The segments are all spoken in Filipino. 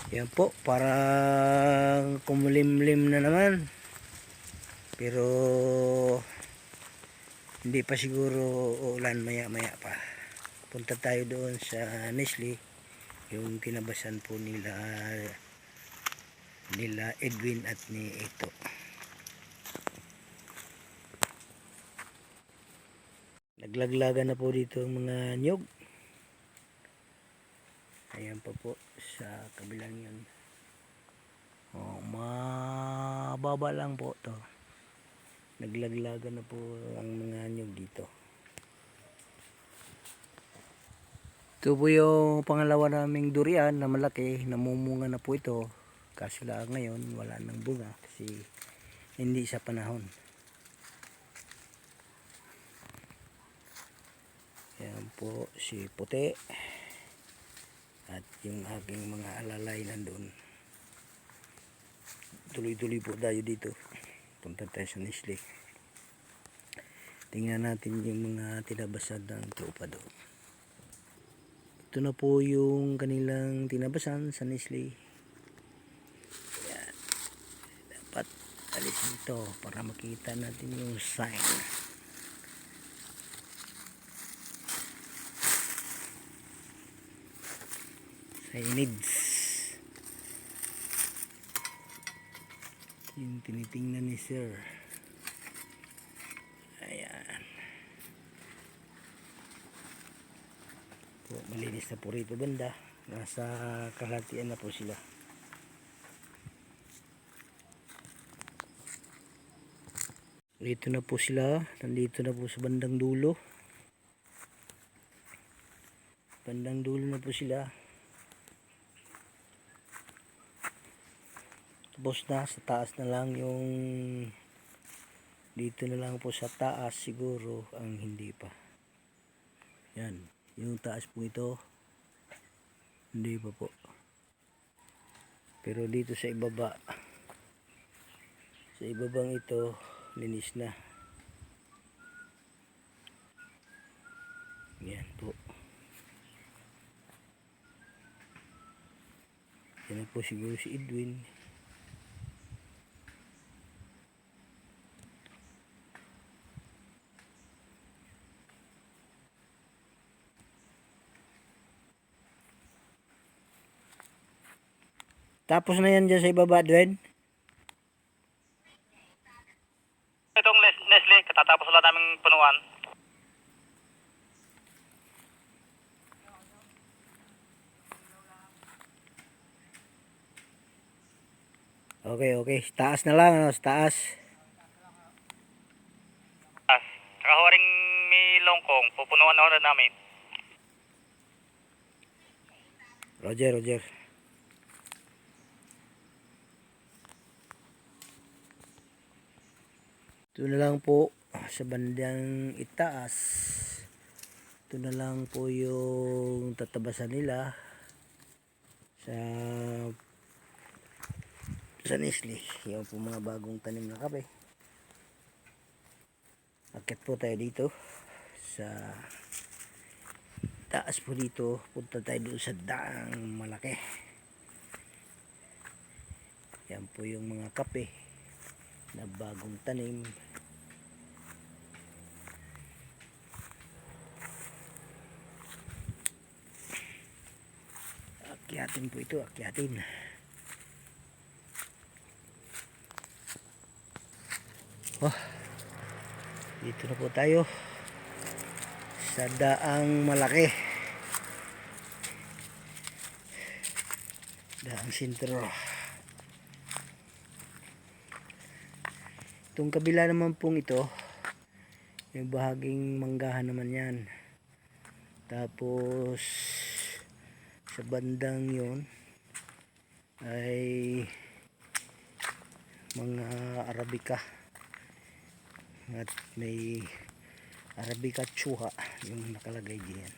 Yan po, parang kumulimlim na naman. Pero hindi pa siguro uulan, maya maya pa. Punta tayo doon sa Nestle, yung tinabasan po nila Edwin at ni Ito. Naglaglagan na po dito ang mga nyug. Ayan pa po sa kabilang yun. Mababa lang po to. Naglaglagan na po ang mga nyug dito. Ito po yung pangalawa naming durian na malaki. Namumunga na po ito. Kaso lang ngayon wala nang bunga kasi hindi sa panahon. Yan po si Puti. At yung aking mga alalay nandun. Tuloy-tuloy po tayo dito. Punta tayo sa Nestle. Tingnan natin yung mga tinabasan ng tropa doon. Ito na po yung kanilang tinabasan sa Nestle. Ayan. Dapat alisin ito para makita natin yung sign. Signage. Yung tinitingnan ni Sir. Ayan. Po, malinis na po rito banda. Nasa kalahatian na po sila. Dito na po sila. Nandito na po sa bandang dulo. Bandang dulo na po sila. Tapos na sa taas na lang yung dito na lang po sa taas siguro ang hindi pa. Yan. Yung taas po ito hindi pa po. Pero dito sa ibaba, sa ibabang ito linis na. Yan po. Yan po siguro si Edwin. Tapos na yan dyan sa ibaba, Edwin. Itong Nestle, katatapos wala naming punuan. Okay, okay. Taas na lang, ano? Taas. Saka huwaring may longkong, pupunuan na rin namin. Roger, Roger. Ito na lang po sa bandang itaas. Ito na lang po yung tatabasan nila sa Nestle. Yung po mga bagong tanim na kape. Akit po tayo dito sa taas po dito. Punta tayo doon sa daang malaki. Yan po yung mga kape na bagong tanim. Akyatin po ito, akyatin. Oh, dito na po tayo sa daang malaki. Daang sentro. Itong kabila naman pong ito, yung bahaging manggahan naman yan. Tapos sa bandang yun ay mga Arabica. At may Arabica Chuha yung nakalagay diyan.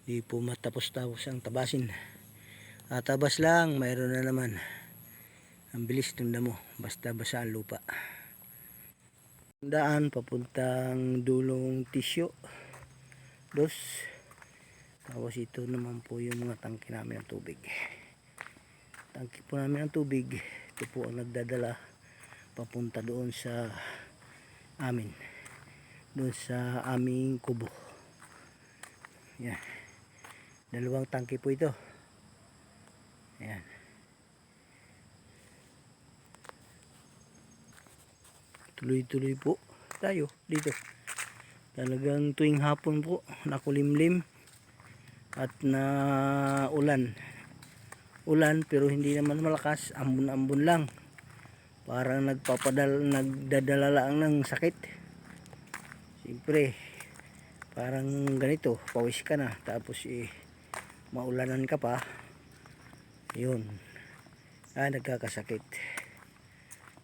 Di po matapos-tapos ang tabasin. Tabas lang, mayroon na naman. Ang bilis ng damo, basta basa ang lupa. daan papuntang dulong Tisyo dos. Tapos ito naman po yung mga tangke namin ng tubig. Tangke po namin ng tubig, ito po ang nagdadala papunta doon sa amin, doon sa aming kubo. Yan, dalawang tangke po ito. Yan, tuloy-tuloy po tayo dito. Talagang tuwing hapon po nakulimlim at na ulan pero hindi naman malakas, ambon-ambon lang, parang nagdadala lang ng sakit. Siyempre parang ganito, pawis ka na tapos maulanan ka pa, yun, nagkakasakit.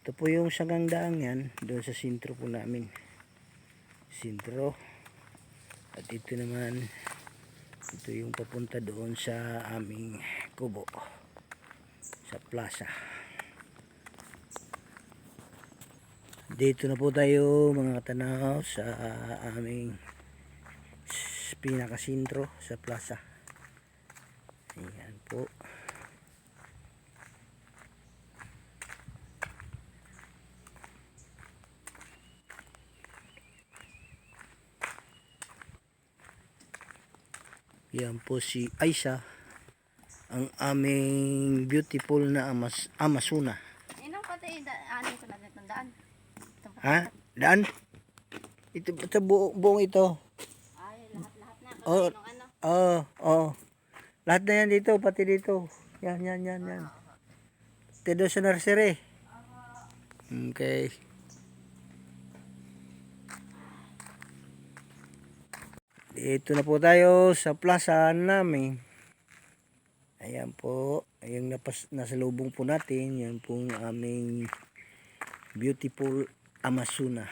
Ito po yung sagang daang yan doon sa sentro po namin, sentro. At ito naman, ito yung papunta doon sa aming kubo sa plaza. Dito na po tayo mga katanaw sa aming pinakasentro sa plaza. Ayan po. Yan po si Aisha, ang aming beautiful na Amazona. Inang pati ano ko na dito daan. Ha? Daan? Ito sa buong ito. Ay, lahat-lahat na Oh, kasi nung ano. oh. Lahat na yan dito, pati dito. Yan. Ito sa nursery. Okay. Dito na po tayo sa plaza namin. Ayan po, yung nasalubong po natin, yan pong aming beautiful Amazona.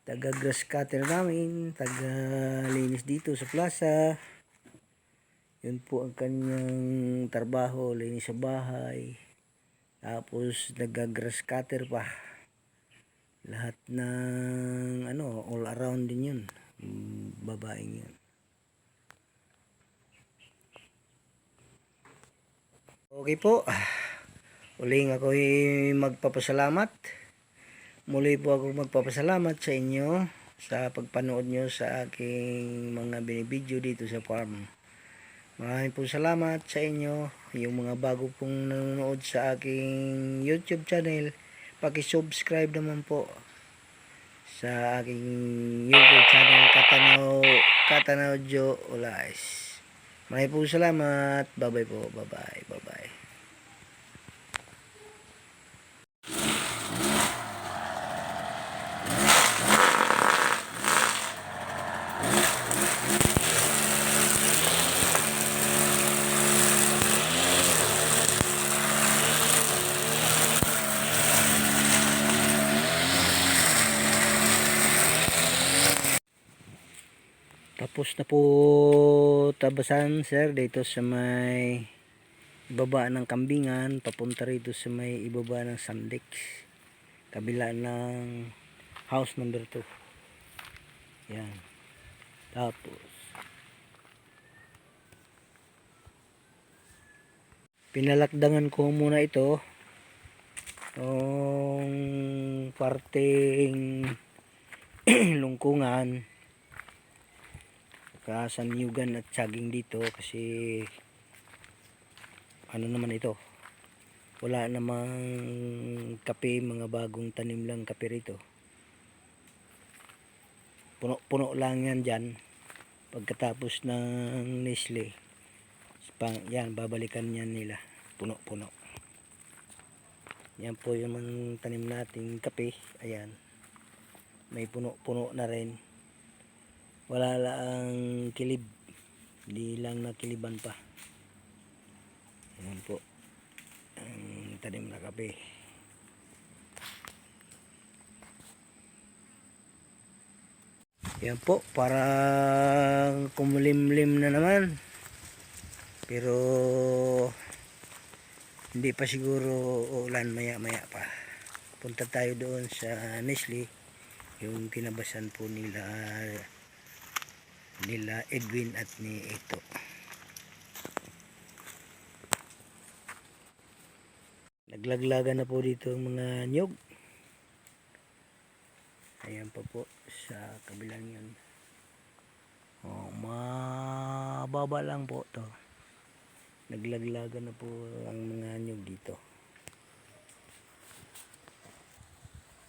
Taga grass cutter namin, taga linis dito sa plaza. Yun po ang kanyang trabaho, linis sa bahay. Tapos nag-grass cutter pa. Lahat ng all around din yun. Babaeng yun. Okay po. Uling ako magpapasalamat. Muli po ako magpapasalamat sa inyo sa pagpanood nyo sa aking mga binibideo dito sa farm. Maraming po salamat sa inyo. Yung mga bago pong nanonood sa aking YouTube channel, paki-subscribe naman po sa aking YouTube channel, Katanaw Jo Olays. Maraming po salamat. Bye-bye po. Bye-bye. Tapos na po tabasan sir dito sa may ibaba ng Kambingan papunta rito sa may ibaba ng Sandex, kabila ng house number 2. Yan. Tapos pinalakdangan ko muna ito yung parteng lungkungan sa Niyugan at saging dito kasi naman ito, wala namang kape, mga bagong tanim lang kape rito, puno lang yan dyan. Pagkatapos ng Nestle yan, babalikan yan nila, puno yan po yung mga tanim nating kape. Ayan, may puno na rin, wala lang kilib, hindi lang nakiliban pa. Ayan po ang tanim na kape. Ayan po, parang kumulimlim na naman, pero Hindi pa siguro uulan, maya pa. Punta tayo doon sa Nestle, yung tinabasan po nila Edwin at ni Ito. Naglaglagan na po dito ang mga nyog. Ayan pa po sa kabilang yun. Mababa lang po to. Naglaglagan na po ang mga nyog dito.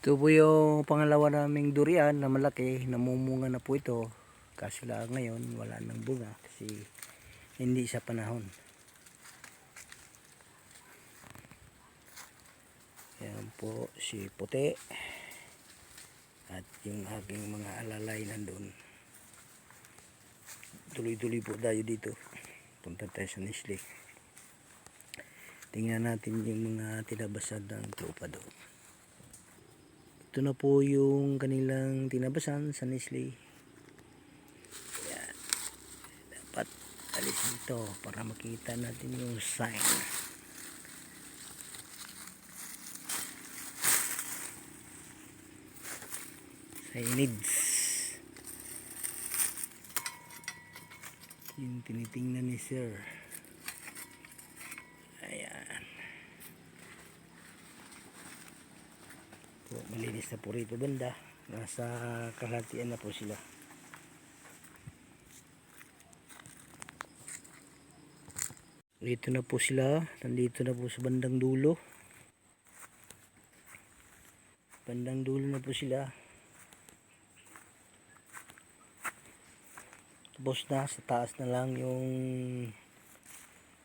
Ito po yung pangalawa naming durian na malaki. Namumunga na po ito. Kaso lang ngayon wala nang bunga kasi hindi sa panahon. Ayan po si Puti. At yung aking mga alalay nandun. Tuloy-tuloy po tayo dito. Punta tayo sa Nestle. Tingnan natin yung mga tinabasan ng tropa doon. Ito na po yung kanilang tinabasan sa Nestle. Ayan. Dapat alisin ito para makita natin yung sign. Signage. Yung tinitingnan ni Sir. Ayan. Po, malinis na po rito banda. Nasa kalahatian na po sila. Dito na po sila. Nandito na po sa bandang dulo. Bandang dulo na po sila. Tapos na sa taas na lang yung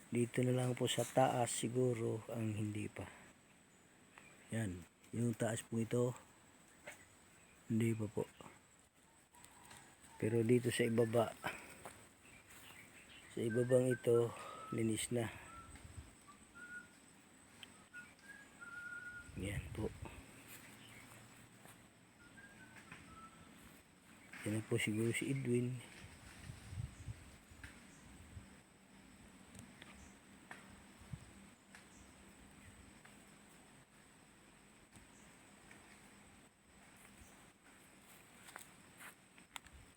dito na lang po sa taas siguro ang hindi pa. Yan. Yung taas po ito hindi pa po. Pero dito sa ibaba, sa ibabang ito linis na. Yan po. Yan po siguro si Edwin.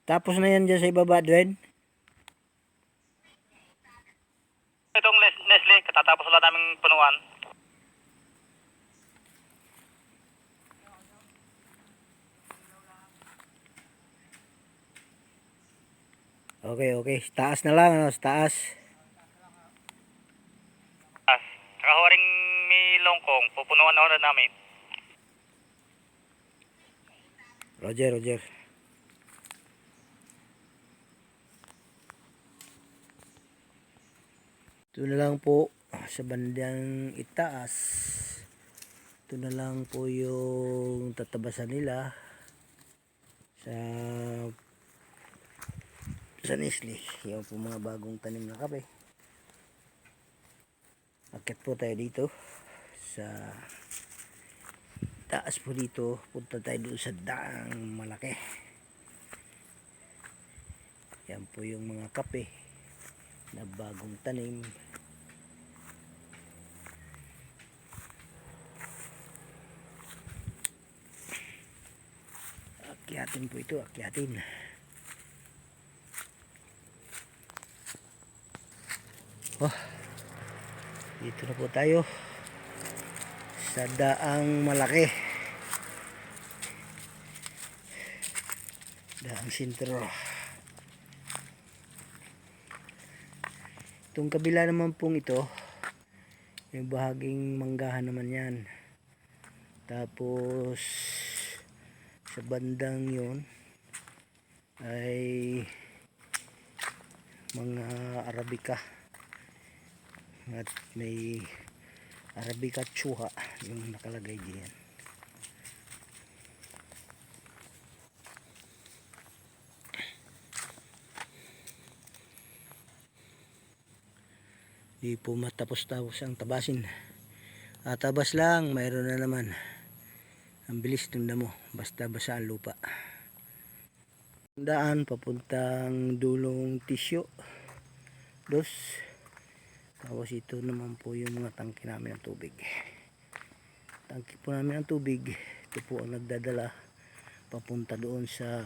Tapos na yan dyan sa ibaba, Edwin. Itong Nestle, katatapos wala naming punuan. Okay, okay. Taas na lang, ano? Taas. Saka huwaring may longkong, pupunuan na namin. Roger, Roger. Ito na lang po sa bandang itaas. Ito na lang po yung tatabasan nila sa Nestle. Yung po mga bagong tanim na kape. Akit po tayo dito sa taas po dito. Punta tayo doon sa daang malaki. Yan po yung mga kape na bagong tanim. Akyatin po ito, akyatin. Oh, dito na po tayo sa daang malaki. Daang sentro. Itong kabila naman pong ito, yung bahaging manggahan naman yan. Tapos sa bandang yun ay mga Arabica. At may Arabica Chuha yung nakalagay diyan. Di po matapos-tapos ang tabasin. Tabas lang, mayroon na naman. Ang bilis ng damo, basta basa ang lupa. Daan papuntang dulong Tisyo. Dos. Tapos ito naman po yung mga tangke namin ng tubig. Tangke po namin ng tubig. Ito po ang nagdadala papunta doon sa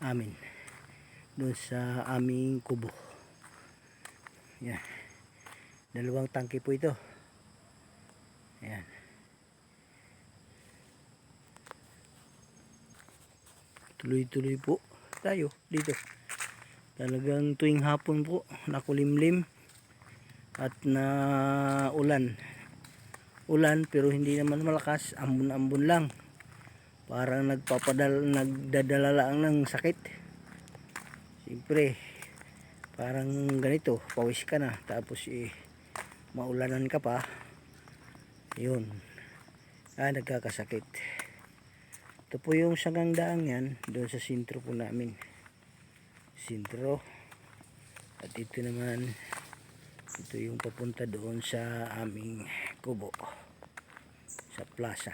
amin. Doon sa aming kubo. Yan. Dalawang tangke po ito. Yan. Tuloy-tuloy po tayo dito. Talagang tuwing hapon po nakulimlim at na ulan pero hindi naman malakas, ambon-ambon lang, parang nagdadala lang ng sakit. Siyempre parang ganito, pawis ka na tapos maulanan ka pa, yun, nagkakasakit. Ito po yung sagang daang yan doon sa sentro po namin, sentro. At ito naman, ito yung papunta doon sa aming kubo sa plaza.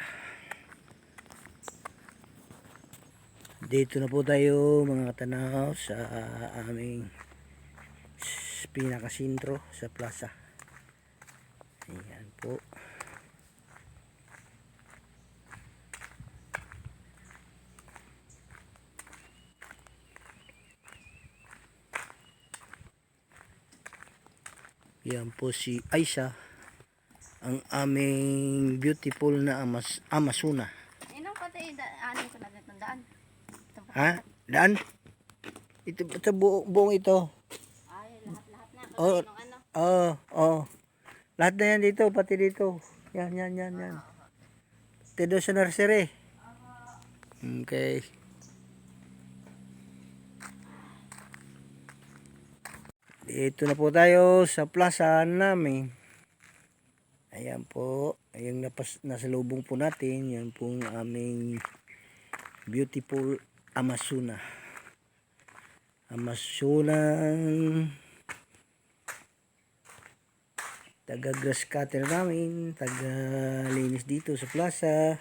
Dito na po tayo mga katanaw sa aming pinakasentro sa plaza. Ayan po. Yan po si Aisha, ang aming beautiful na Amazona. Inong pati ano ko na itong daan. Ha? Daan? Ito, buong ito. Ay, lahat-lahat na. Oh, Kasi nung ano. oh. Lahat na yan dito, pati dito. Yan. Ito doon sa nursery. Okay. Dito na po tayo sa plaza namin. Ayan po, yung nasa lubong po natin, yan pong aming beautiful Amazona. Taga grass cutter namin, taga linis dito sa plaza.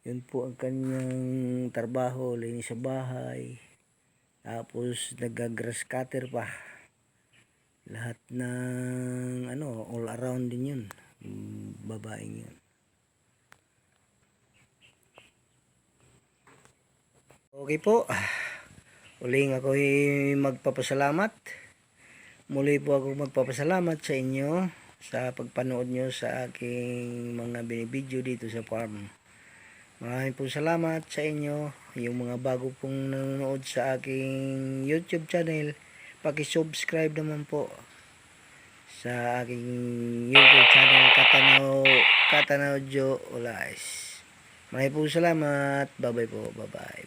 Yun po ang kanyang trabaho, linis sa bahay. Tapos nag-grass cutter pa. Lahat ng all around din yun. Babaeng yun. Okay po. Uling ako magpapasalamat. Muli po ako magpapasalamat sa inyo sa pagpanood nyo sa aking mga binibideo dito sa farm. Maraming po salamat sa inyo. Yung mga bago pong nanonood sa aking YouTube channel, paki-subscribe naman po sa aking YouTube channel, Katanaw Jo Olays. Maraming po salamat. Bye bye po. Bye bye.